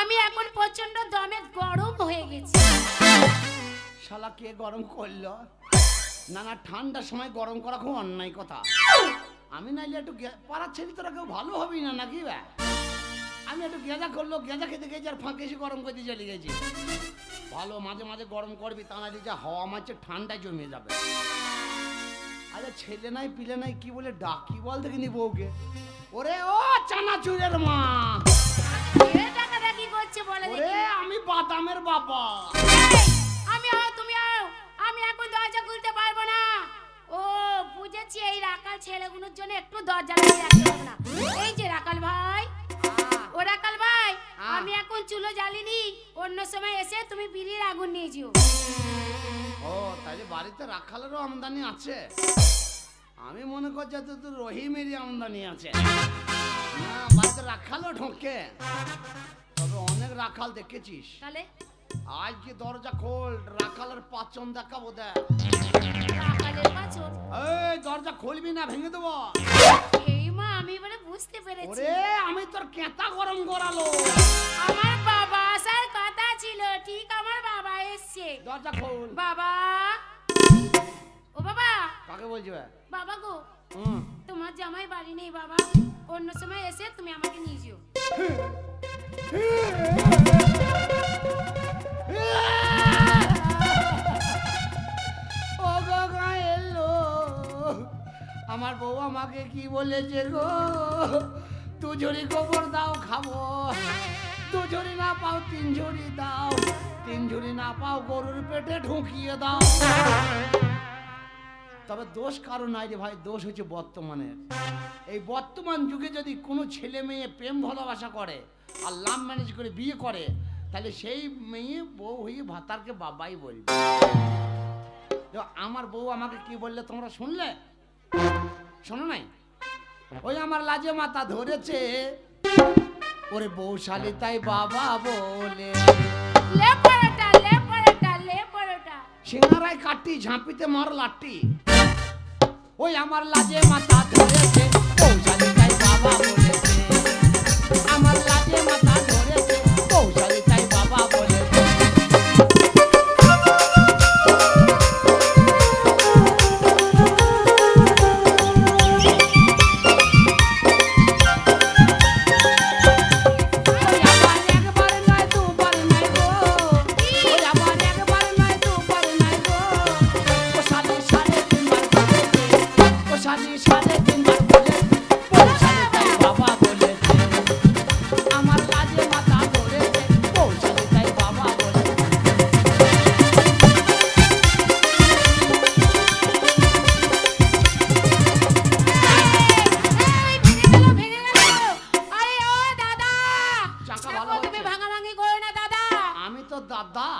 আমি এখন প্রচন্ড দমে গরম হয়ে গেছি। শালা কে গরম করলো? না না, ঠান্ডার সময় গরম করা খুব অন্যায় কথা। আমি নাইলে একটু পাড়ার ছেলে তোরা কেউ ভালো হবি না নাকি? আমি একটু গেঁজা করলো, গেঁজা খেতে গেছি আর ফাঁকে এসে গরম করতে চলে গেছি। ভালো মাঝে মাঝে গরম করবি, তা না যা হাওয়া মারছে ঠান্ডায় জমে যাবে। আরে ছেলে নাই পিলে নাই কি বলে ডাকি বল দেখিনি বউকে? ওরে ও চানাচুরের মা, কি করছে বলে ওরে আমি বাদামের বাবা। আমি তুমি আমি এখন দরজা খুলতে পারবো না। ও বুঝেছি, এই রাকাল ছেলেগুলোর জন্য একটু দরজা লাগিয়ে রাখতে হবে না। এই যে রাকাল ভাই, ও রাকাল ভাই, আমি এখন চুলো জ্বালিনি, অন্য সময় এসে তুমি বিড়ির আগুন নিয়ে যেও। ও তাহলে বাড়িতে রাখালেরও আমদানি আছে? আমি মনে করছি তো রহিমেরই আমদানি আছে। না, বাড়িতে রাখালও ঢোকে, তবে অনেক রাখাল দেখেছিস। তাহলে আজ কি দরজা খোল, রাখালের পাচন দেখাবো। দেখ রাকালের পাচন। এই দরজা খুলবি না, ভেঙে দেবো। এই মা, আমি এবারে বুঝতে পেরেছি। ওরে আমি তোর কেতা গরম করালো। আমার বাবা আসার কথা ছিল, ঠিক আমার বাবা এসছে। দরজা খোল। বাবা, ও বাবা। কাকে বলছি? বাবা গো, তোমার জামাই বাড়ি নেই বাবা, অন্য সময় এসে তুমি আমাকে নিয়ে যেও। ও গো গায়ের লোক, আমার বউ আমাকে কি বলেছে গো? দু ঝুড়ি গোবর দাও খাবো, দু ঝুড়ি না পাও তিন ঝুড়ি দাও, তিন ঝুড়ি না পাও গরুর পেটে ঢুকিয়ে দাও। তবে দোষ কারো নাই রে ভাই, দোষ হচ্ছে বর্তমানের। এই বর্তমান যুগে যদি কোনো ছেলে মেয়ে প্রেম ভালোবাসা করে আর লাভ ম্যারেজ করে বিয়ে করে, তাহলে সেই মেয়ে বউ হয়ে ভাতারকে বাবাই বলবে। আমার বউ আমাকে কি বললে তোমরা শুনলে? শোনো নাই? ওই আমার লাজে মাথা ধরেছে, ওরে বউ শালি তাই বাবা বলে। লে পরোটা, লে পরোটা, লে পরোটা। সিঙ্গারায় কাটি ঝাঁপিতে মার লাটি। ওই আমার লাজে মাথা ধরেছে, বউ শালি তাই বাবা বলেছে। আমার লাজে মাথা ধরেছে, বউ শালি তাই বাবা বলেছে। দাদা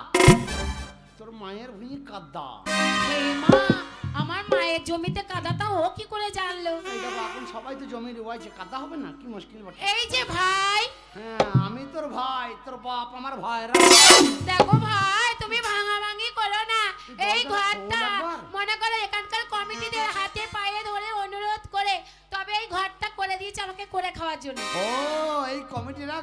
তোর মায়ের ভুঁই কাদা। মা, আমার মায়ের জমিতে কাদাটা ও কি করে জানলো? এখন সবাই তো জমি রয়েছে, কাদা হবে না? কি মুশকিল বটে। এই যে ভাই, হ্যাঁ আমি তোর ভাই, তোর বাপ আমার ভাইরা। দেখো ভাই, তুমি ভাঙাভাঙি করো না। এই ঘরটা মনে করো এখানকার কমিটিদের হাতে পায়ে ধরে অনুরোধ করে তবে এই ঘরটা করে দিয়েছে আমাকে করে খাওয়ার জন্য। ও এই কমিটিরা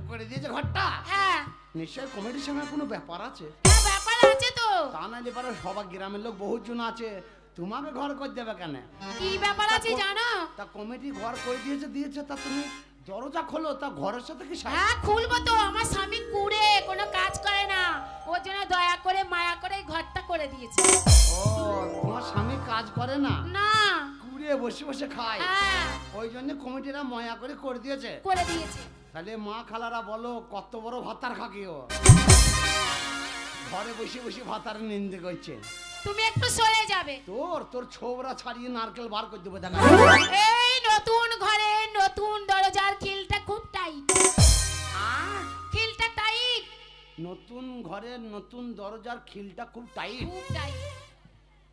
করে দিয়েছে ঘরটা? হ্যাঁ নিশ্চয়ই কমিটির সঙ্গে কোনো ব্যাপার আছে। হ্যাঁ ব্যাপার আছে তো। তা নাইলে পারে সবাই গ্রামের লোক বহুত জন আছে, তোমাকে ঘর করে দেবে কেন? কি ব্যাপার আছে জানো? তা কমিটি ঘর করে দিয়েছে তা তুমি দরজা খোলো, তা ঘরের সাথে কি? হ্যাঁ খুলবো তো, আমার স্বামী কুড়ে কোনো কাজ করে না, ওর জন্য দয়া করে মায়া করে এই ঘরটা করে দিয়েছে। ও তোমার স্বামী কাজ করে না? না, কুড়ে বসে বসে খায়, ওই জন্য কমিটিরা মায়া করে দিয়েছে। তাহলে মা খালারা বলো কত বড় ভাতার খাকিও, ঘরে বসে বসে ভাতার নিন্দে করছে। তুমি একটু সরে যাবে। তোর ছোবরা ছাড়িয়ে নারকেল বার করে দেবো। দেখা এই নতুন ঘরে নতুন দরজার খিলটা খুব টাইট। খিলটা টাইট। নতুন ঘরের নতুন দরজার খিলটা খুব টাইট। খুব টাইট।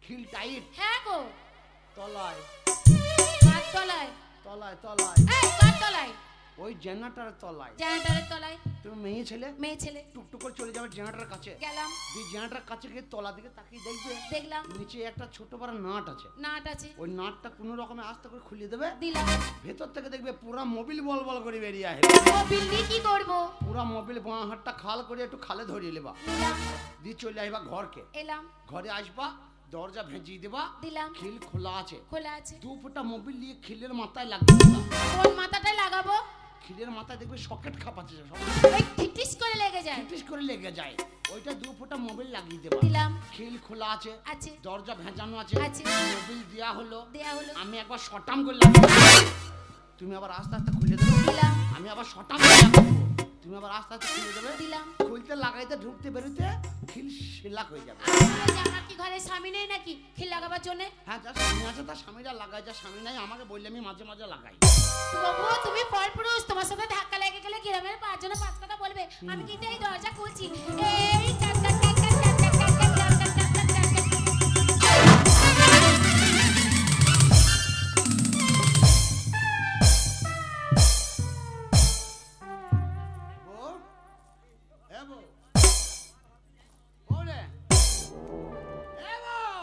খিল টাইট? হ্যাঁ গো। তলায় কার তলায়? তলায় তলায়। এই কার তলায়? ওই জেনারেটরের তলায়। জেনারেটরের তলায়। তুমি মেয়ে মেয়ে ছেলে মেয়ে ছেলে টুকটুক করে চলে যাবে জেনারেটার কাছে। গেলাম, দিয়ে জেনারেটার কাছে গিয়ে তলা দিকে তাকিয়ে দেখবে দেখলাম নিচে একটা ছোট বড় নাট আছে। নাট আছে, ওই নাটটা কোনো রকমে আস্তে করে খুলে দেবে। দিলাম। ভেতর থেকে দেখবে পুরা মোবিল বল বল করে বেরিয়ে আসবে। মোবিল দিয়ে কি করব? পুরা মোবিল বাঁ হাতটা খাল করে একটু খালে ধরিয়ে নেবা। দিলাম, দিয়ে চলে আসবা ঘরকে। এলাম, ঘরে আসবা, দরজা ভেজিয়ে দেবা। দিলাম, খিল খোলা আছে। খোলা আছে। 2 ফুটা মোবিল নিয়ে খিলের মাথায় লাগিয়ে দেবা। কোন মাথাটায় লাগাবো? খিলের মাথায় দেখবে সকেট খাপাচ্ছে, এই ঠিটিস করে লেগে যায়। টিস করে লেগে যায়। ওইটা 2 ফুটা মোবিল লাগিয়ে দেবা। দিলাম, খিল খোলা আছে, আছে, দরজা ভেজানো আছে, আছে। মোবিল দেয়া হলো। দেয়া হলো, আমি একবার শটাম করে লাগিয়ে দেব। তুমি আবার আস্তে আস্তে খুলে দেবে। দিলাম, আমি আবার শটাম করে লাগিয়ে দেব। তুমি আবার আস্তে আস্তে খুলে দেবে। দিলাম। খুলতে লাগাইতে ঢুকতে বেরোতে খিল শিলাক হয়ে যাবে। আমার কি ঘরে স্বামী নেই নাকি খিল লাগাবার জন্য? হ্যাঁ, যার স্বামী আছে তার স্বামীরা লাগায়, যার স্বামী নাই আমাকে বললে আমি মাঝে মাঝে লাগাই। বাবু তুমি পরপুরুষ, তোমার সাথে ধাক্কা লেগে গেলে গ্রামের 5 জনে 5 কথা বলবে। আমি কিন্তু এই দরজা খুলছি, এই টাক টাক টাক টাক টাক টাক টাক টাক টাক টাক টাক টাক টাক। বউ, এ বউ, বউ রে, এ বউ,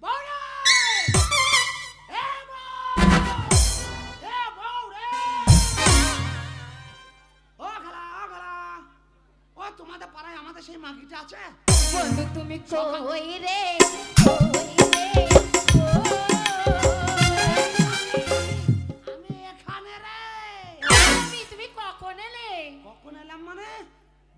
বউ রে, এ বউ, এ বউ রে, ও খালা, ও খালা, ও তোমাদের পাড়ায় আমাদের সেই মাগিটা আছে? বন্ধু তুমি কই রে, আমি এখানে রে। তুমি কখন এলে? কখন এলাম মানে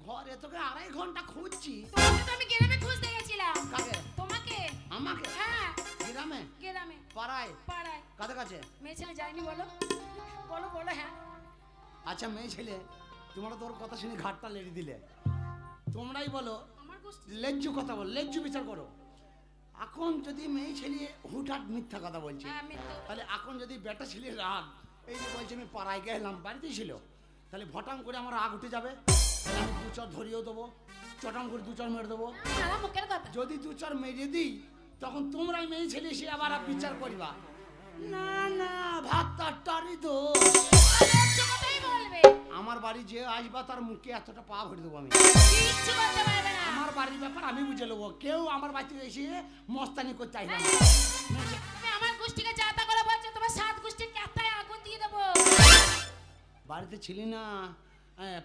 ঘরে তোকে 2.5 ঘন্টা খুঁজছি। তোমাকে তো আমি গ্রামে খুঁজতে গেছিলাম। কাকে? তোমাকে? আমাকে? হ্যাঁ, গ্রামে? গ্রামে, পাড়ায়? পাড়ায়। কাদের কাছে? মেয়ে ছেলে যায়নি বলো? বলো বলো। হ্যাঁ, আচ্ছা মেয়ে ছেলে, তোমরা তোর কথা শুনে ঘাটটা লেড়ে দিলে। তোমরাই বলো, আমার গোষ্ঠী। লেজ্জু কথা বল, লেজ্জু বিচার করো। এখন যদি মেয়ে ছেলে হুটহাট মিথ্যা কথা বলছে, হ্যাঁ, আমি তো তাহলে এখন যদি বেটা ছেলে রাগ, এই যে বলছে আমি পাড়ায় গেলাম, বাড়িতেই ছিল, তাহলে ভটাম করে আমার রাগ উঠে যাবে। তাহলে আমি 2 চর ধরিয়েও দেবো, চটাম করে 2 চর মেরে দেবো। আমার মুখের কথা। যদি 2 চর মেরে দিই, তখন তোমরাই মেয়ে ছেলে এসে আবার বিচার করিবা। না না, ভাতটা টারি দো। সত্য কথাই বলবে। আমার বাড়ি যে আসবা তার মুখে এতটা পা ভরে দেবো আমি। কিচ্ছু করতে পারবে না। আমার বাড়ির ব্যাপার আমি বুঝে নেবো। কেউ আমার বাড়িতে এসে মস্তানি করতে আসবে না। তুমি আমার গোষ্ঠীকে যাতা করে বলছো, তোমার 7 গোষ্ঠীর কাতায় আগুন দিয়ে দেবো। বাড়িতে ছিলি না,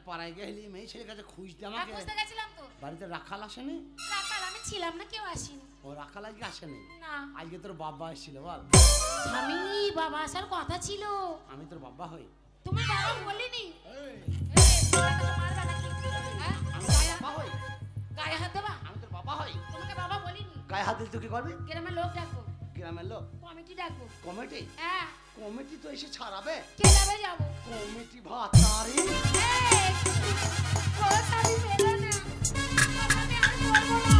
পাড়ায় গেলি মেয়ে ছেলের কাছে খুঁজতে আমি আমাকে। খুঁজতে গেছিলাম তো। বাড়িতে রাখাল আসেনি? রাখাল আমি ছিলাম না, কেউ আসেনি। ও রাখাল আজকে আসেনি? না, আজকে তোর বাবা এসেছিল বল। আমি বাবা আসার কথা ছিল। আমি তোর বাবা হই? তোমার বাবা বলিনি? এই, মারবা নাকি? হ্যাঁ? আমি তোর বাবা হই? গায়ে হাত দেবা? আমি তোর বাবা হই? তোমাকে বাবা বলিনি? গায়ে হাত দিলে তুই কি করবি? গ্রামের লোক ডাকবো, গ্রামের লোক? কমিটি ডাকবো। কমিটি? হ্যাঁ, কমিটি তো এসে ছাড়াবে। কে যাবে? যাবো। কমিটি ভাতারি? এই, ও তালি মেলো না। আমি আর করবো না।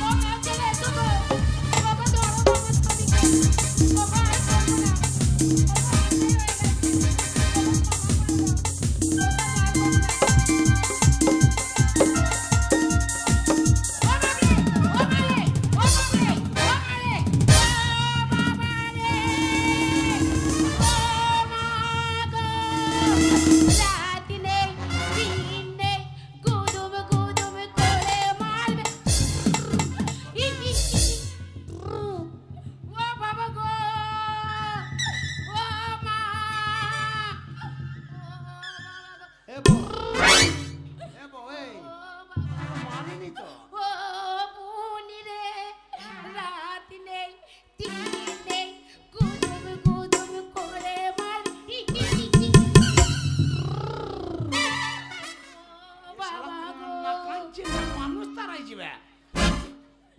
ও কাছে এসো গো। বাবা ধরো বাবা তুমি। বাবা আর করবো না। এ বউ, এ বউ, এই, মানিনি তো। ও মুনি রে, রাত নেই, দিন নেই, গুদুম গুদুম করে মার। ও বাবা গো। না কাঁদছে না, মানুষ তারাই যাবে।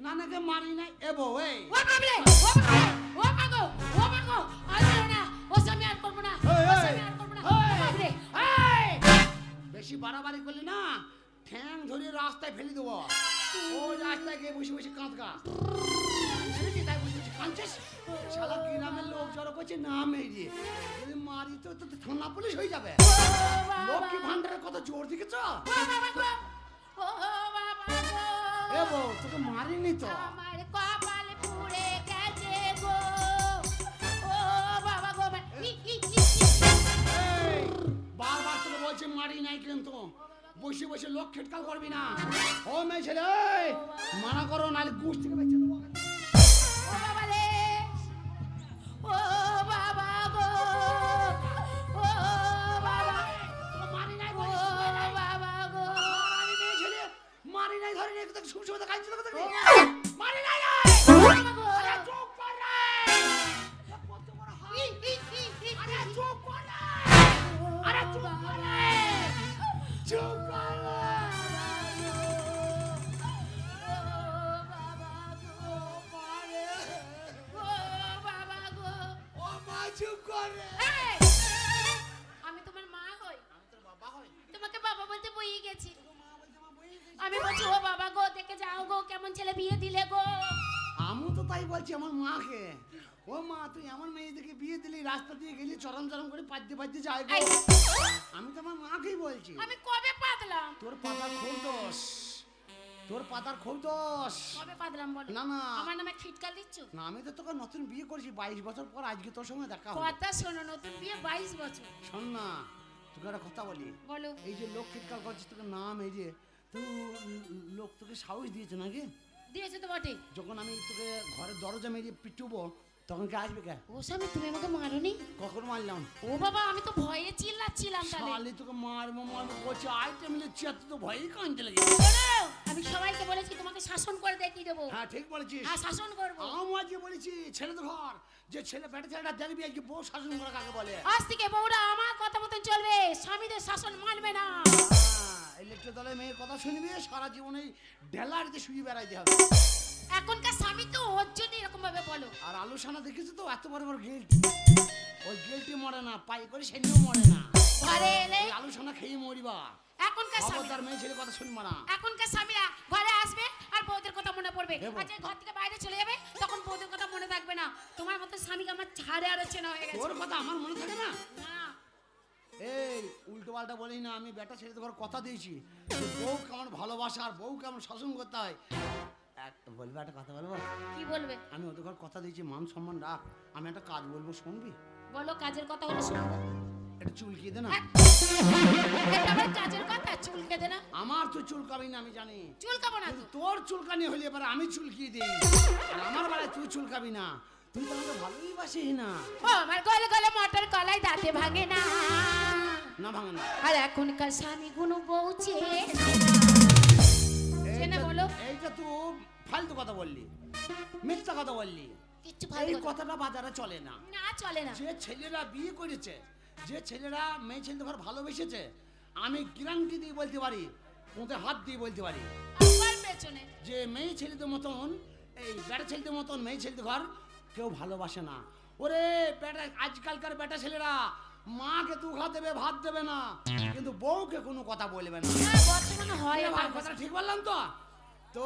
নানাকে মারি নাই। এ বউ, এই, ও বাবরে, ও বাবরে, ও মাগো, ও মাগো, আর করো না, ও স্বামী আর করবো না, ও স্বামী আর করবো না, ও বাবরে। এই, বেশি বাড়াবাড়ি করলি না ঠ্যাং ধরে রাস্তায় ফেলে দেবো। ওই রাস্তায় গিয়ে বসে বসে কাঁদ গা। তাই বসে বসে কাঁদছিস? শালা গ্রামের লোক জড়ো করছে না মেরিয়ে। যদি মারি তো তো থানা পুলিশ হয়ে যাবে। ও বাবা, লক্ষ্মী ভান্ডারের কত জোর দিকেছ? ও বাবা গো, ও বাবা গো। এ বউ, তোকে মারিনি তো। আমার কপাল পুড়ে গেছে গো, ও বাবা গো। এই, বারবার তোকে বলছে বাড়ি নাই কিন্তু বসে বসে লোক খিটকাল করবি না। ও মেয়ে ছেলে মানা করো নাহলে গুছ থেকে বেঁচে দেবো। ও বাবা রে, ও বাবা গো, ও বাবা, মারি নাই ও বাবা গো, মারি নাই ছেলে, মারি নাই ধরে নিয়ে তোকে সুসমতা খাইছিল কথা কি মারি নাই ও বাবা গো। আরে চুপ কর রে কত বড় হাই আরে চুপ কর রে আরে চুপ কর রে চুপ কর রে ও মা চুপ কর রে আমি তোমার মা হই, আমি তোর বাবা হই তোমাকে বাবা বলতে বইয়ে গেছি। আমি বলছি ও বাবা গো, দেখে যাও গো কেমন ছেলে বিয়ে দিলে গো। আমি তো তাই বলছি আমার মাকে, ও মা তুই আমার মেয়েদেরকে বিয়ে দিলি রাস্তা দিয়ে গেলি চরম চরম করে পাদ্যে পাদ্যে যাই গো। এই, আমি তো আমার মাকেই বলছি আমি কবে পাতলাম? তোর পাতার খুব দোষ, তোর পাতার খুব দোষ। কবে পাতলাম বলো? না না আমার নামে খিটকাল দিচ্ছ? না আমি তো তোকে নতুন বিয়ে করেছি 22 বছর পর আজকে তোর সঙ্গে দেখা হলো। কথা শোনো, নতুন বিয়ে 22 বছর। শোন না তোকে একটা কথা বলি, বলো। এই যে লোক চিৎকার করছিস তোকে নাম এই যে তুই লোক তোকে সাহস দিয়েছে নাকি? দিয়েছে তো বটে। যখন আমি তোকে ঘরের দরজা মেরে পিটুবো তখন কে আসবে কে? ও স্বামী, তুমি আমাকে মারোনি? কখন মারলাম? ও বাবা, আমি তো ভয়ে চিল্লাচ্ছিলাম তাহলে। শালি তোকে মারবো মারবো করছে আইটেম নিচ্ছি আর তুই তো ভয়ই কানতে লেগে। শোনো, আমি সবাইকে বলেছি তোমাকে শাসন করে দেখিয়ে দেবো। হ্যাঁ ঠিক বলেছিস। হ্যাঁ, শাসন করবো। আমি আজকে বলেছি ছেলেদের ঘর যে ছেলে পেটে ছেলেটা দেখবি আজকে বউ শাসন করা কাকে বলে। আজ থেকে বউরা আমার কথা মতন চলবে, স্বামীদের শাসন মানবে না। ইলেকট্রিক দলের মেয়ের কথা শুনবি সারা জীবন এই ঢেলারিতে শুয়ে বেড়াইতে হবে। এখনকার স্বামী তো ওর জন্য এরকম ভাবে বলো। আর আলুসানা দেখেছি তো এত বড় বড় গেলটি, ওই গেলটি মরে না পাই করে সেদিনও মরে না। ঘরে এলে ওই আলুসানা খেয়ে মরিবা। এখনকার স্বামী, খবরদার মেয়ে ছেলে কথা শুনবা না। এখনকার স্বামীরা ঘরে আসবে আর বউদের কথা মনে পড়বে, দেবো। আর যে ঘর থেকে বাইরে চলে যাবে তখন বউদের কথা মনে থাকবে না। তোমার মতো স্বামীকে আমার ছাড়ে আর চেনা হয়ে গেছে। তোর কথা আমার মনে থাকে না? না, এই উল্টো পাল্টা বলি না, আমি বেটা ছেড়ে দেওয়ার কথা দিয়েছি। বউ কেমন ভালোবাসা আর বউ কেমন শাসন করতে হয় বলবে একটা কথা বলবো? কি বলবে? আমি ওদের ঘর কথা দিয়েছি মান সম্মান রাখ, আমি একটা কাজ বলবো শুনবি? বলো, কাজের কথা হলো শুনবো। একটু চুলকিয়ে দে না। এটা আবার কাজের কথা? চুলকে দে না? আমার তুই চুলকাবি না আমি জানি, চুলকাবো না কিন্তু তো। তোর চুলকানি হলে এবার আমি চুলকিয়ে দিই। আর আমার বেলায় তুই চুলকাবি না, তুই তো আমাকে ভালোই বাসিস না। ও আমার গলে গলে মটর কলাই দাঁতে ভাঙে না। না ভাঙে না। আর এখনকার স্বামী কোনো বউ চেনে চেনে বলো। এইটা তুই ফালতু কথা বললি, মিথ্যা কথা বললি। কিচ্ছু এই ভালো কথা কথাটা বাজারে চলে না। না, চলে না। যে ছেলেরা বিয়ে করেছে, যে ছেলেরা মেয়ে ছেলেদের ঘর ভালোবেসেছে, আমি গ্যারান্টি দিয়ে বলতে পারি, ওদের হাত দিয়ে বলতে পারি আমার পেছনে যে মেয়ে ছেলেদের মতন এই বেটা ছেলেদের মতন মেয়ে ছেলেদের ঘর কেউ ভালোবাসে না। ওরে বেটা, আজকালকার বেটা ছেলেরা মাকে দুঘা দেবে ভাত দেবে না, কিন্তু বউকে কোনো কথা বলবে না। হ্যাঁ, বর্তমানে হয় এ ভাই, আমার কথাটা ঠিক বললাম তো? তো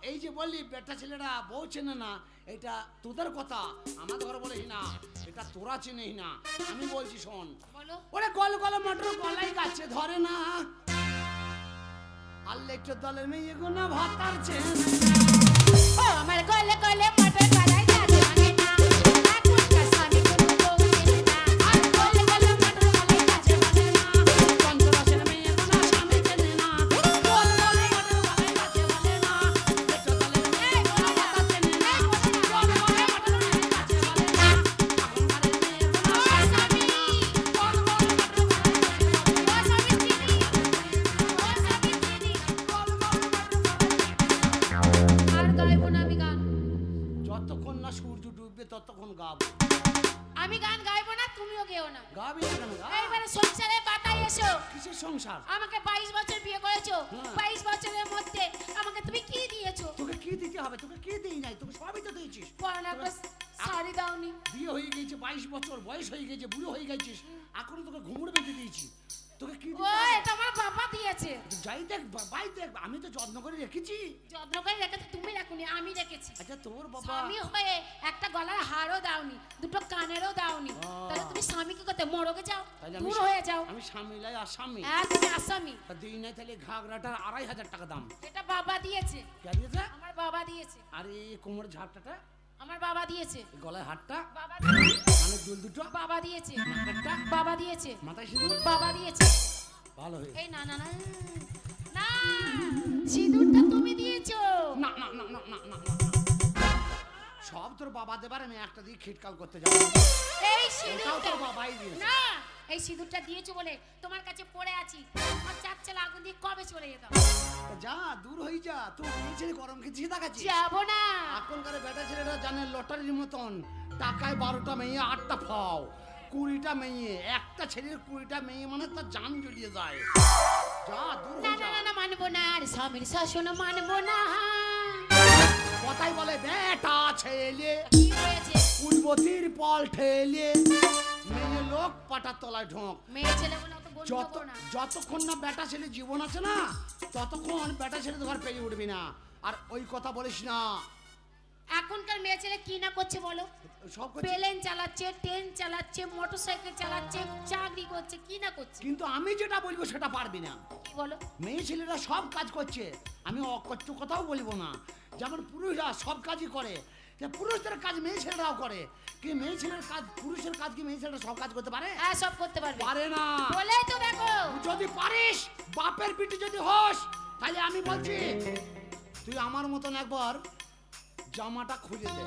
এই যে বললি বেটা ছেলেরা বউ চেনে না, এটা তোদের কথা, আমাদের ঘরে বলিস না, এটা তোরা চিনিস না। আমি বলছি শোন, বলো। ওরে গল গল মটর গলাই গাছে ধরে না, আল্লেকটা দলের মেয়ে গুনা ভাত আর চেনে না। ও আমার গলে গলে মটর কলাই দাঁতে ভাঙে না। এখনকার স্বামী কোনো বউ চেনে না। আর গলে গলে মটর কলাই দাঁতে ভাঙে না। পঞ্চরসের মেয়ে গুনা স্বামী চেনে না, গল গল মটর গলাই গাছে ধরে না, আল্লেকটা দলের মেয়ে গুনা ভাত আর চেনে না, গল গল মটর গলাই গাছে ধরে না, এখনকার মেয়ে গুনা স্বামী চেনে না, গল গল মটর গলাই গাছে ধরে না, ও স্বামী চিনি, ও স্বামী চিনি। গল গল মটর আর গাইবো না আমি গান। যতক্ষণ না সূর্য ডুববে ততক্ষণ গাবো। আমি গান গাইবো না, তুমিও গেও না। গাবি না কেন? গা। এইবারে সংসারে কথায় এসো। কিসের সংসার? আমাকে 22 বছর বিয়ে করেছো। হ্যাঁ। 22 বছরের মধ্যে আমাকে তুমি কি দিয়েছো? তোকে কি দিতে হবে? তোকে কি দেই নাই? তোকে সবই তো দিয়েছিস। পরান একটা শাড়ি দাওনি। বিয়ে হয়ে গেছে 22 বছর বয়স হয়ে গেছে, বুড়ো হয়ে গেছিস, এখনো তোকে ঘুমুর বেঁধে দিয়েছি। তোকে কি ও, দিতে হবে? এটা আমার বাবা দিয়েছে। যাই দেখ বাই দেখ, আমি তো যত্ন করে রেখেছি। যত্ন করে রেখেছো তুমি, রাখুনি আমি রেখেছি। আচ্ছা তোর বাবা স্বামী হয়ে একটা গলার হারও দাওনি, দুটো কানেরও দাওনি। ও। তাহলে তুমি স্বামী কি করতে? মরগে যাও, তাহলে দূর হয়ে যাও। আমি স্বামী লাই আসামি। তুমি আসামি। তা দিই নাই তাহলে ঘাগরাটার 2500 টাকা দাম। এটা বাবা দিয়েছে, কে দিয়েছে? আমার বাবা দিয়েছে, আর এই কোমরের ঝাপটাটা, আমার বাবা দিয়েছে, এই গলায় হাতটা, বাবা দিয়েছে, কানের দুল দুটো, বাবা দিয়েছে, নাকেরটা, বাবা দিয়েছে, মাথায় সিঁদুর, বাবা দিয়েছে। ভালো হয়ে এই না না না না, সিঁদুরটা তুমি দিয়েছো। না না না না না না না। সব তোর বাবা দেবার, আমি একটা দিয়ে খিটকাল করতে যাবো। এই ওটাও সিঁদুরটা তোর বাবাই দিয়েছে। না, এই সিঁদুরটা দিয়েছো বলে তোমার কাছে পড়ে আছি। আমার চাচ্ছেলা আগুন দিয়ে কবে চলে যেতাম। যা দূর হয়ে যা, তুই নিচে গরম খেয়েছিস দেখাচ্ছিস। যাবো না। এখনকার বেটা ছেলেরা জানে লটারির মতন, টাকায় 12টা মেয়ে 8টা ফাও, 20টা মেয়ে, একটা ছেলের 20টা মেয়ে মানে তার জান জ্বলিয়ে যায়। যা দূর না হয়ে না যা। না না, মানবো না, আর স্বামীর শাসন মানবো না। কথাই বলে বেটা ছেলে কি হয়েছে? উলবতির পল ঠেলে মেয়ে লোক পাটার তলায় ঢোক। মেয়ে ছেলে বলে অত গণ্য যত করো না। যতক্ষণ না বেটা ছেলে জীবন আছে না, ততক্ষণ বেটা ছেলে তো ঘর পেয়ে উঠবি না। আর ওই কথা বলিস না। এখনকার মেয়ে ছেলে কি না করছে বলো? সব করছিস। প্লেন চালাচ্ছে, ট্রেন চালাচ্ছে, মোটরসাইকেল চালাচ্ছে, চাকরি করছে, কি না করছে? কিন্তু আমি যেটা বলবো সেটা পারবি না। কি বলো? মেয়ে ছেলেরা সব কাজ করছে, আমি অকট্য কথাও বলবো না। যেমন পুরুষরা সব কাজই করে, যে পুরুষদের কাজ মেয়ে ছেলেরাও করে। কি মেয়ে ছেলের কাজ, পুরুষের কাজ কি মেয়ে ছেলেরা সব কাজ করতে পারে? হ্যাঁ, সব করতে পারবে। পারে না। বলেই তো দেখো। যদি পারিস, বাপের পিঠে যদি হস, তাহলে আমি বলছি তুই আমার মতন একবার জামাটা খুলে দে,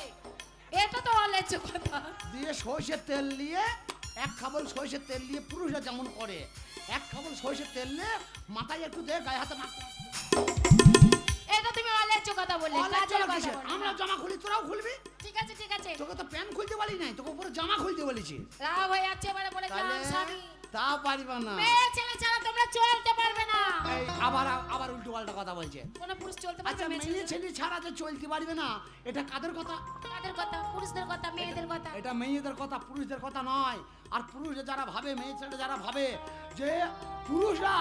এই, এটা তো অলেজ্জ কথা। দিয়ে সরষের তেল নিয়ে, এক খাবল সরষের তেল দিয়ে পুরুষরা যেমন করে, এক খাবল সরষের তেল নিয়ে মাথায় একটু দে, গায়ে হাতে মাখতে। এটা তুমি অলেজ্জ কথা বললে, অনেক কাজের জামা কথা কিসের? বললে আমরা না। জামা খুলি, তোরাও খুলবি। ঠিক আছে ঠিক আছে, তোকে তো প্যান্ট খুলতে বলি নাই, তোকে উপরে জামা খুলতে বলেছি। রাগ হয়ে যাচ্ছে এবারে বলে তাহলে স্বামী। তা পারিবা না। মেয়ে ছেলে ছাড়া তোমরা চলতে পারবে না। এই আবার আবার উল্টো পাল্টা কথা বলছে। কোনো পুরুষ চলতে আচ্ছা, পারবে? মেয়ে মেয়ে ছেলে ছেলে ছাড়া যে চলতে পারবে না, এটা কাদের কথা? কাদের কথা? পুরুষদের কথা, মেয়েদের কথা। এটা মেয়েদের কথা, পুরুষদের কথা নয়। আর পুরুষরা যারা ভাবে, মেয়ে ছেলে যারা ভাবে যে পুরুষরা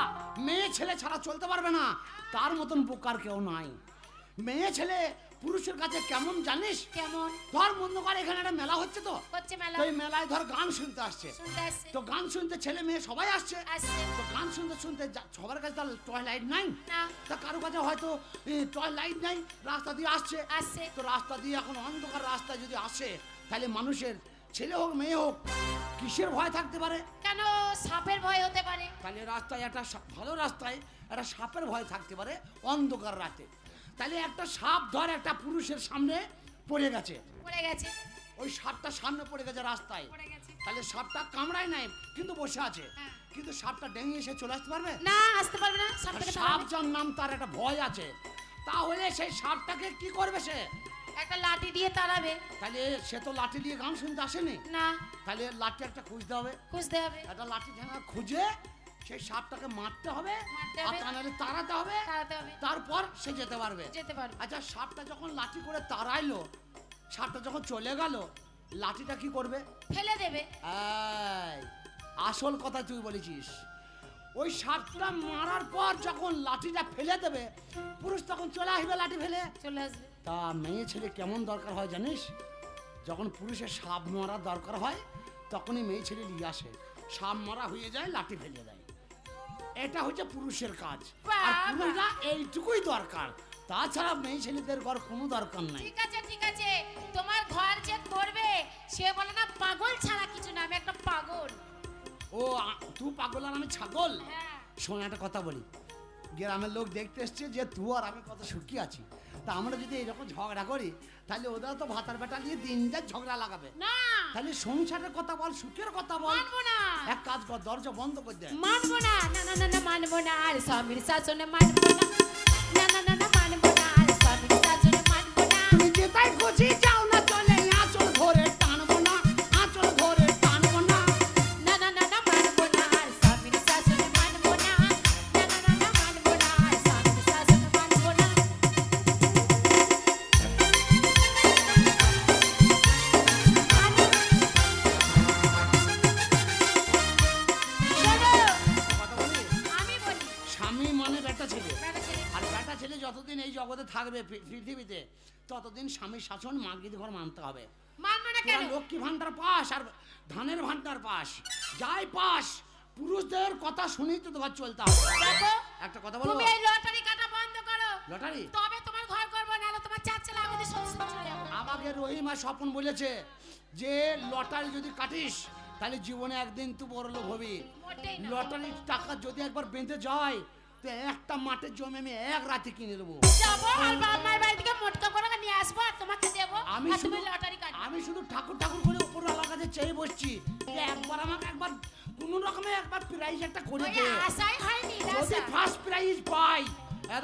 মেয়ে ছেলে ছাড়া চলতে পারবে না, তার মতন বোকার কেউ নাই। মেয়ে ছেলে পুরুষের কাছে কেমন জানিস? কেমন ধর মন্দ করে এখানে একটা মেলা হচ্ছে, তো হচ্ছে মেলা? তো এই মেলায় ধর গান শুনতে আসছে, শুনতে আসছে, তো গান শুনতে ছেলে মেয়ে সবাই আসছে। আসছে তো গান শুনতে শুনতে সবার কাছে তার টয় লাইট নাই, না, তা কারো কাছে হয়তো টয় লাইট নাই, রাস্তা দিয়ে আসছে। আসছে। তো রাস্তা দিয়ে এখন অন্ধকার রাস্তায় যদি আসে, তাহলে মানুষের ছেলে হোক মেয়ে হোক কিসের ভয় থাকতে পারে? কেন? সাপের ভয় হতে পারে। তাহলে রাস্তায় একটা ভালো রাস্তায় একটা সাপের ভয় থাকতে পারে অন্ধকার রাতে। তাহলে একটা সাপ ধর একটা পুরুষের সামনে পড়ে গেছে, পড়ে গেছে, ওই সাপটা সামনে পড়ে গেছে রাস্তায়, পড়ে গেছে। তাহলে সাপটা কামড়ায় নাই কিন্তু বসে আছে, হ্যাঁ। কিন্তু সাপটা ডেঙে এসে চলে আসতে পারবে? না, আসতে পারবে না। সাপ আর থেকে সাপ যার নাম তার একটা ভয় আছে, তাহলে সেই সাপটাকে কি করবে সে? একটা লাঠি দিয়ে তাড়াবে। তাহলে সে তো লাঠি দিয়ে গান শুনতে আসেনি, না, তাহলে লাঠি একটা খুঁজতে হবে, খুঁজতে হবে, একটা লাঠি ঠেঙা খুঁজে সেই সাপটাকে মারতে হবে, মারতে আর হবে, তা নাহলে তাড়াতে হবে, তাড়াতে হবে, তারপর সে যেতে পারবে। যেতে পারবে। আচ্ছা, সাপটা যখন লাঠি করে তাড়াইলো, সাপটা যখন চলে গেল, লাঠিটা কি করবে? ফেলে দেবে। এই, আসল কথা তুই বলেছিস। ওই সাপটা মারার পর যখন লাঠিটা ফেলে দেবে, পুরুষ তখন চলে আসবে লাঠি ফেলে। চলে আসবে। তা মেয়ে ছেলে কেমন দরকার হয় জানিস? যখন পুরুষের সাপ মারার দরকার হয়, তখনই মেয়ে ছেলে নিয়ে আসে, সাপ মারা হয়ে যায়, লাঠি ফেলে দেয়। এটা হচ্ছে পুরুষের কাজ। আর বাবা! পুরুষরা এইটুকুই দরকার, তাছাড়া মেয়ে ছেলেদের ঘর কোনো দরকার নাই। ঠিক আছে ঠিক আছে, তোমার ঘর যে করবে সে বলে না পাগল ছাড়া কিছু না, আমি একটা পাগল। ও তুই পাগল আর আমি ছাগল? হ্যাঁ। শোন একটা কথা বলি, গ্রামের লোক দেখতে এসছে যে তুই আর আমি কত সুখী আছি, তা আমরা যদি এরকম ঝগড়া করি, তাহলে ওরা তো ভাতার বেটা নিয়ে দিন যা ঝগড়া লাগাবে। না, তাহলে সংসারের কথা বল, সুখের কথা বল। মানবো না, এক কাজ কর, দরজা বন্ধ করে দে। মানবো না, না না না না, মানবো না, আর স্বামীর শাসনে মানবো না, না না না না, মানবো না, আর স্বামীর শাসনে মানবো না। তুমি যেটাই খুশি যাও না চলে, আঁচল ধরে টানবো না, আঁচল ধরে টানবো না। না না না না, মানবো না, আর স্বামীর শাসনে মানবো না, না না না না, মানবো না, আর স্বামীর শাসনে মানবো না। শোনো, কথা বলি, আমি বলি, স্বামী মানে বেটা ছেলে, বেটা ছেলে। আর বেটা ছেলে যতদিন এই জগতে থাকবে পৃথিবীতে, ততদিন স্বামীর শাসন মার্গিত ঘর মানতে হবে। মানবো না তোরা কেন? লক্ষ্মী ভান্ডার পাস আর ধানের ভান্ডার পাস, যাই পাস, পুরুষদের কথা শুনেই তো ঘর চলতে হবে। দেখো, একটা কথা বলবো, তুমি এই লটারি কাটা বন্ধ করো, লটারি তবে তোমার ঘর করবো, নাহলে তোমার চার ছেলে আমাদের সংসার চলে যাবে। আমাকে রহিমা স্বপন বলেছে যে লটারি যদি কাটিস, তাহলে জীবনে একদিন তুই বড় লোক হবি। মোটেই না। লটারির টাকা যদি একবার বেঁধে যায় তো একটা মাঠের জমি আমি এক রাতে কিনে দেবো। যাবো আর বাবার বাড়ি থেকে মোটকা করে নিয়ে আসবো আর তোমাকে দেবো, আমি আর তুমি শুধু লটারি কাটবে। আমি শুধু ঠাকুর ঠাকুর করে উপরওয়ালার কাছে চেয়ে বসছি যে একবার আমাকে একবার কোনো রকমে একবার প্রাইজ একটা করে ওই দে। আশাই হয়নি, যদি আশা। ফার্স্ট প্রাইজ পাই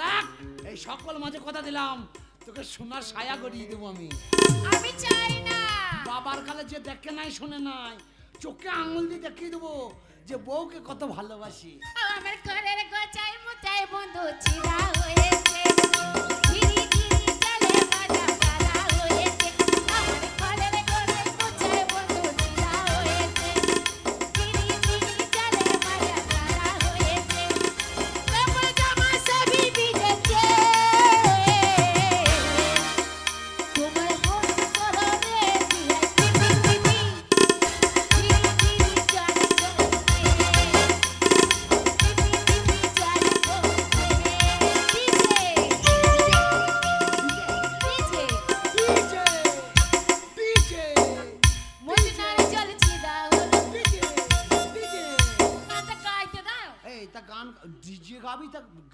দেখ এই সকল মাঝে কথা দিলাম তোকে সোনার ছায়া গড়িয়ে দেবো আমি। আমি চাই না। বাবার কালে যে দেখে নাই শোনে নাই চোখে আঙুল দিয়ে দেখিয়ে দেবো যে বউকে কত ভালোবাসি। আমার ঘরের গোছাই মুছাই বন্ধু চিরা হয়েছে, ধীরে ধীরে চলে বাজা পালা হয়েছে। আমার ঘরের গোছাই মুছাই বন্ধু চিরা হয়েছে, ধীরে ধীরে চলে বাজা পালা হয়েছে। কাপড় জামা সবই ভিজেছে, তোমার মন করবে দিলাই টিপি টিপি, ধীরে ধীরে চলে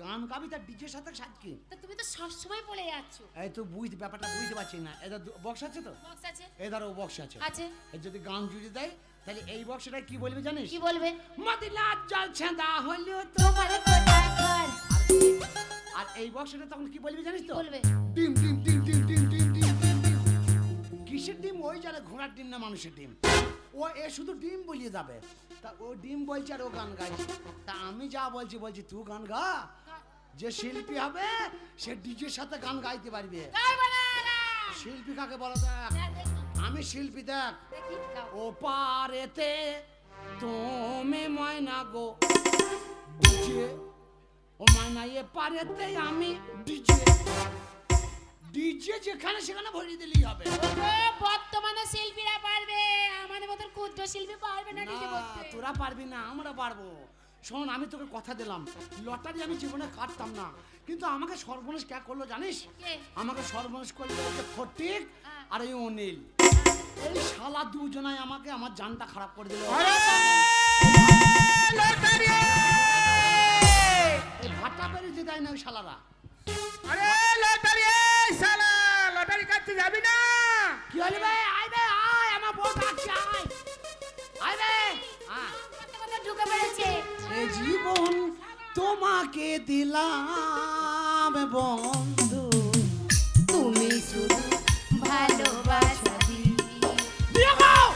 গান গাবি তা ডিজের সাথে সাজকে। তুমি তো সবসময় বলে যাচ্ছ। এই তো বুঝতে ব্যাপারটা বুঝতে পারছি না। এটা বক্স আছে তো? বক্স আছে। এই ধরো বক্স আছে। আছে। এই যদি গান জুড়ে দেয় তাহলে এই বক্সটা কি বলবে জানিস? কি বলবে? মদিনা জল ছেঁদা হলো তোমার কোথায় ঘর। আর এই বক্সটা তখন কি বলবে জানিস তো? বলবে ডিম ডিম ডিম ডিম ডিম ডিম ডিম ডিম ডিম। কিসের ডিম? ওই যারা ঘোড়ার ডিম না মানুষের ডিম। ও এ শুধু ডিম বলিয়ে যাবে। তা ও ডিম বলছে আর ও গান গাইছে। তা আমি যা বলছি তুই গান গা। যে শিল্পী হবে সে ডিজের সাথে গান গাইতে পারবে। গাইবে না না। শিল্পী কাকে বলো দেখ? আমি শিল্পী দেখ। দেখি গাও। ও পারেতে তুমি ময়না গো ডিজে, ও ময়না এ পারেতে আমি ডিজে। ডিজে যেখানে সেখানে ভরিয়ে দিলেই হবে। বর্তমানে শিল্পীরা পারবে, আমাদের মতন ক্ষুদ্র শিল্পী পারবে না নিজে না, করতে। তোরা পারবি না, আমরা পারবো। শোন আমি তোকে কথা দিলাম লটারি আমি জীবনে কাটতাম না, কিন্তু আমাকে সর্বনাশ কে করলো জানিস? কে? আমাকে সর্বনাশ করলো ওই যে ফটিক আর এই অনিল। এই শালা দুজনাই আমাকে আমার জানটা খারাপ করে দিল। এই ভাটা বেরিয়ে যেতে না ওই শালারা। আরে লটারি শালা, লটারি কাটতে যাবি না? কি হলি ভাই? আয় বে আয়, আমার বউ ডাকছে আয়। আয় বে আয়। কত কথা ঢুকে পড়েছে। এ জীবন তোমাকে দিলাম বন্ধু, তুমি শুধু ভালোবাসা দিয়ে গাও।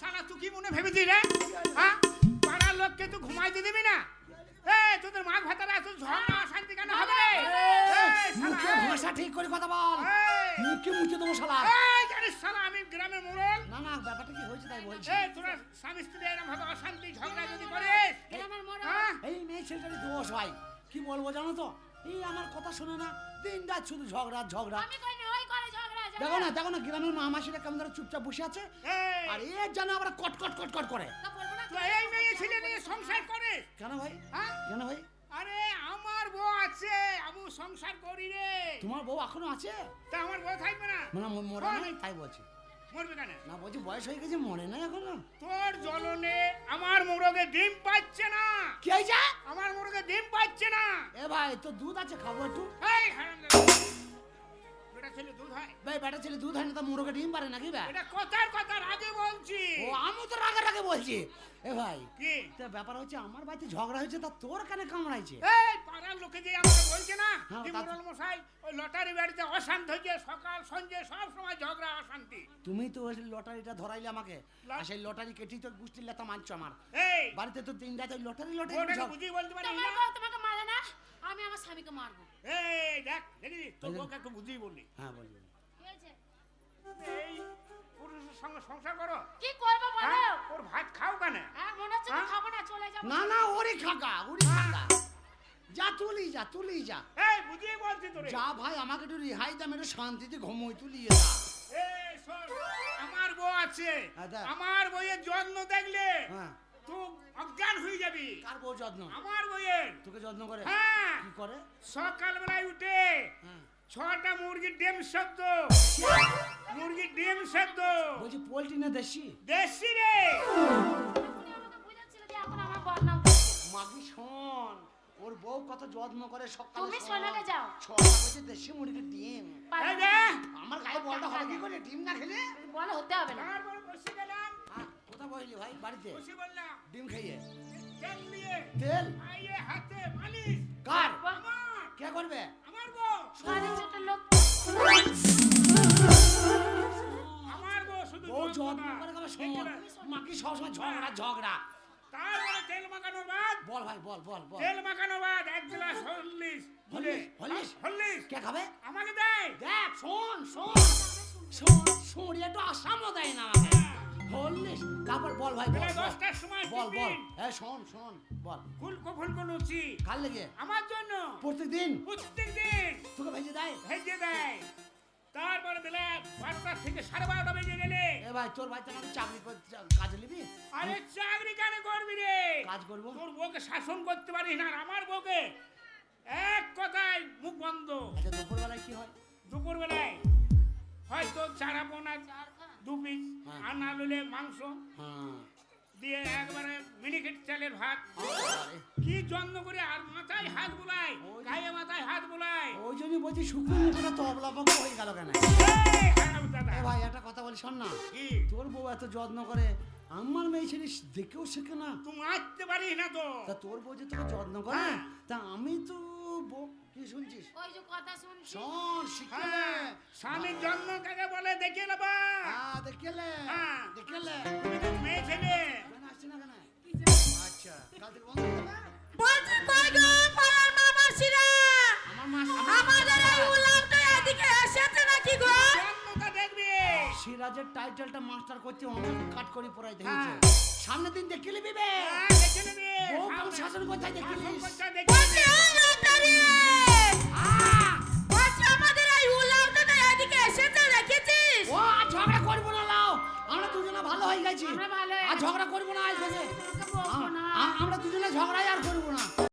শালা তুই কি মনে ভেবেছিস রে? হ্যাঁ, পাড়ার লোককে তুই ঘুমাইতে দিবি না? এই তোদের মাঘ ভাতারে এত ঝগড়া অশান্তি কেন হবে রে? এই শালা, মুখে ভাষা ঠিক করে কথা বল। এই, মুখে মুখে দেবো শালা। এই জানিস শালা আমি গ্রামের মোড়ল। না না ব্যাপারটা কি হয়েছে তাই বলছি। এই তোরা স্বামী স্ত্রী এরকম ভাবে অশান্তি ঝগড়া যদি করিস, আমার মনে হ্যাঁ? এই মেয়ে ছেলেটারই দোষ হয়। কি বলবো জানো তো? এই আমার কথা শোনে না, দিন রাত শুধু ঝগড়া ঝগড়া। আমি কই না, ওই করে ঝগড়া দেখো না গ্রামের মা মাসিরা কেমন ধরে চুপচাপ বসে আছে, এই, আর এর জানে আবার কট কট কট কট করে। তা বলবো না। তুই এই মেয়ে ছেলে নিয়ে সংসার করিস? কেন ভাই? হ্যাঁ? কেন ভাই? আরে আমার বউ আছে, আমি সংসার করি রে। তোমার বউ এখনো আছে? তা আমার বউ থাকবে না? না মরে নাই তাই বলছি। মরবে কেন? না বলছি বয়স হয়ে গেছে, মরে নাই এখনো। তোর জ্বলনে আমার মোরগে ডিম পাচ্ছে না। কি হয়েছে? আমার মোরগে ডিম পাচ্ছে না। এ ভাই তো দুধ আছে, খাবো একটু। এই হারামজাদা, বেটা ছেলে দুধ হয়? ভাই বেটা ছেলে দুধ হয় না তা মুরগে ডিম পারে নাকি ভাই? এটা কথার আগে বলছি। ও আমি তো রাগে বলছি। এ ভাই কি? তা ব্যাপার হচ্ছে আমার বাড়িতে ঝগড়া হয়েছে, তা তোর কানে কামড়াইছে। এই পাড়ার লোকে যে আমাকে বলছে না হ্যাঁ, কি তা- মোড়ল মশাই ওই লটারি বাড়িতে অশান্তি হয়েছে, সকাল সন্ধ্যে সব সময় ঝগড়া অশান্তি। তুমি তো ওই লটারিটা ধরাইলে আমাকে, লা- আর সেই লটারি কেটে তো গুষ্টির লেতা মারছো আমার এই বাড়িতে। তো দিন রাত ওই লটারি ওটাকে ঝগড়া। বুঝিয়ে বলতে পারি তোমার না? বউ তোমাকে মারে না, আমি আমার স্বামীকে মারবো। এই দেখ দেখি তোর এই যে- বউকে একটু বুঝিয়ে বললি। হ্যাঁ বলি। কি হয়েছে? এই পুরুষের সঙ্গে সংসার করো, কি করবো বলো? হ্যাঁ? ওর ভাত খাও কেন? হ্যাঁ, মনে হচ্ছে হ্যাঁ? খাবো না, চলে যাবো। না না ওরে খাকা যা তুলি যা এই বুঝিয়ে বলছি তোরে। যা ভাই, আমাকে একটু রিহাই দাম, একটু শান্তিতে ঘুমোই তুলিয়ে যা। এই শোন, আমার বউ আছে, হ্যাঁ, দেখ। আমার বইয়ের যত্ন দেখলে হ্যাঁ তুই অজ্ঞান হয়ে যাবি। কার বউ যত্ন? আমার বইয়ের। তোকে যত্ন করে? হ্যাঁ। কি করে? সকালবেলায় উঠে হ্যাঁ। 6টা মুরগির ডিম সেদ্ধ। মুরগির ডিম সেদ্ধ। বলছি পোল্ট্রি না দেশি? দেশি রে। আপনি আমাকে বুঝাচ্ছিলেন যে এখন আমার বদনাম করছে। মাগি শোন, ওর বউ কত যত্ন করে সকালে। তুমি সোনাকে যাও। ছটা বলছে দেশি মুরগির ডিম। এই যে আমার গায়ে বলটা হবে কি করে ডিম না খেলে? বলো হতে হবে না। তারপর বসে গেলাম। কোথায় বসলি ভাই? বাড়িতে বসে বললাম ডিম খাইয়ে? তেল নিয়ে তেল আইয়ে হাতে মালিশ। কার? আমার কে করবে? আমার বউ। ঘরে ছোট লোক। আমার বউ শুধু বউ যত্ন যত্ন না। করে কবে শোন, মাগি সবসময় ঝগড়া ঝগড়া। তারপরে তেল মাখানোর বাদ বল ভাই বল বল বল। তেল মাখানোর বাদ 1 গ্লাস হরলিক্স গুলে। হরলিক্স? হরলিক্স কে খাবে? আমাকে দেয়। দেখ শোন শোন শোন শোন, একটু আসামও দেয় না আমাকে। হলিস তারপর বল ভাই বল বেলা বল। 10টার সময় বল বল টিফিন। হ্যাঁ শোন শোন বল। ফুলকো ফুলকো লুচি কার লেগে? আমার জন্য প্রত্যেকদিন প্রত্যেকদিন তোকে ভেজে দেয়? ভেজে দেয়। তারপরে বেলা 12টা থেকে 12:30 বেজে গেলে এ ভাই তোর ভাই তো আমাকে চাকরি কাজে নিবি? আরে চাকরি কেন করবি রে? কাজ করবো। তোর বউকে শাসন করতে পারিস না, আর আমার বউকে এক কথায় মুখ বন্ধ। আচ্ছা দুপুরবেলায় কি হয়? দুপুর বেলায় হয়তো 4 পোনা 2 পিস, হ্যাঁ। আর না হলে মাংস হ্যাঁ দিয়ে একবারে মিনিকেট চালের ভাত। আরে, কি যত্ন করে, আর মাথায় হাত বুলায়, ওই- গায়ে মাথায় হাত বুলায়। ওই জন্যই বলছি শুকনো মুখটা তবলা পাকা হয়ে গেল কেন? এই খারাপ দাদা। এ ভাই একটা কথা বলি শোন না, কি তোর বউ এত যত্ন করে, আমার মেয়ে ছেলে দেখেও শেখে না। তুই মারতে পারিস না তো? তা তোর বউ যে তোকে যত্ন করে, হ্যাঁ। তা আমি তো বউ কি শুনছিস? ওই যে কথা শুনছি। শোন শিখে হ্যাঁ, স্বামীর জন্ম কাকে বলে দেখে নেবা। দেখলে হ্যাঁ। দেখলে তুমি তো মেয়ে ছেলে। কেন আসছে না কেন? আচ্ছা কাল থেকে বন্ধ হবে? বলছি কই গো পাড়ার মামাসিরা, আমার মা আমাদের এই উলামটা এদিকে এসেছে নাকি গো? জন্মটা দেখবি। সিরাজের টাইটেলটা মাস্টার করতে অনেক কাট করে পড়াইতে হয়েছে। হ্যাঁ। সামনের দিন দেখে নিবি বে। হ্যাঁ, দেখে নিবি। বউ কেমন সামনে- শাসন করতে দেখে শাসন নিস। করতে দেখে বলছি নিবি। ওই লটারি, বলছি আমাদের এই উলামটা এদিকে এসেছে দেখেছিস? ও আর ঝগড়া করবো না লাও, আমরা দুজনে ভালো হয়ে গেছি। আমরা ভালো হয়ে আর গেছি। ঝগড়া করবো না আজ থেকে। তোকে বকবো না। আমরা দুজনে ঝগড়াই আর করবো না।